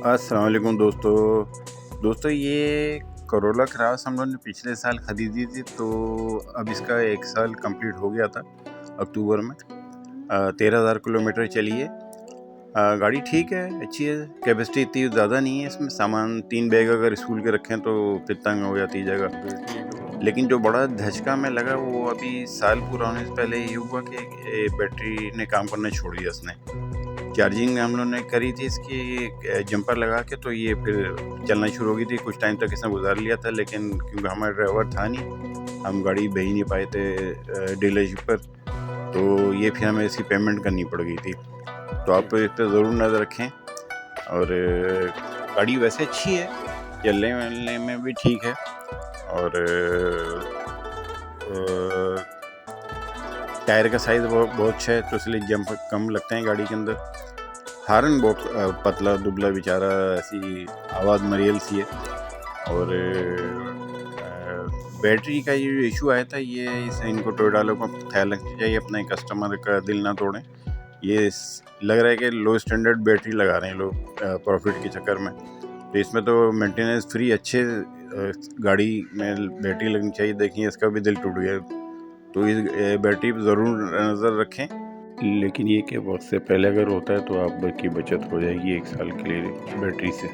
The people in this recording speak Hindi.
अस्सलाम वालेकुम दोस्तों ये करोला क्रॉस हम लोगों ने पिछले साल ख़रीदी थी, तो अब इसका 1 साल कंप्लीट हो गया था अक्टूबर में। 13,000 किलोमीटर चली है। गाड़ी ठीक है, अच्छी है। कैपेसिटी इतनी ज़्यादा नहीं है इसमें। सामान 3 बैग अगर स्कूल के रखें तो फिर तंग हो जाती है जगह। लेकिन जो बड़ा धचका में लगा वो अभी साल पूरा होने से पहले ये हुआ कि बैटरी ने काम करना छोड़ दिया इसने। चार्जिंग हम लोगों ने करी थी इसकी जंपर लगा के, तो ये फिर चलना शुरू हो गई थी। कुछ टाइम तक इसने गुजार लिया था, लेकिन क्योंकि हमारा ड्राइवर था नहीं, हम गाड़ी भेज नहीं पाए थे डीलरशिप पर, तो ये फिर हमें इसकी पेमेंट करनी पड़ गई थी। तो आप इस पर ज़रूर नज़र रखें। और गाड़ी वैसे अच्छी है, चलने वलने में भी ठीक है। और टायर का साइज़ बहुत अच्छा है, तो इसलिए जंप कम लगते हैं गाड़ी के अंदर। हारन बहुत पतला दुबला बेचारा, ऐसी आवाज़ मरियल सी है। और बैटरी का ये जो इशू आया था, ये इसे इनको टोयोटा वालों को ख्याल रखना चाहिए, अपने कस्टमर का दिल ना तोड़ें। ये लग रहा है कि लो स्टैंडर्ड बैटरी लगा रहे हैं लोग प्रॉफिट के चक्कर में। तो इसमें तो मेंटेनेंस फ्री अच्छे गाड़ी में बैटरी लगनी चाहिए। देखिए इसका भी दिल टूट गया। तो इस बैटरी पर ज़रूर नज़र रखें। लेकिन ये कि वक्त से पहले अगर होता है तो आपकी बचत हो जाएगी 1 साल के लिए बैटरी से।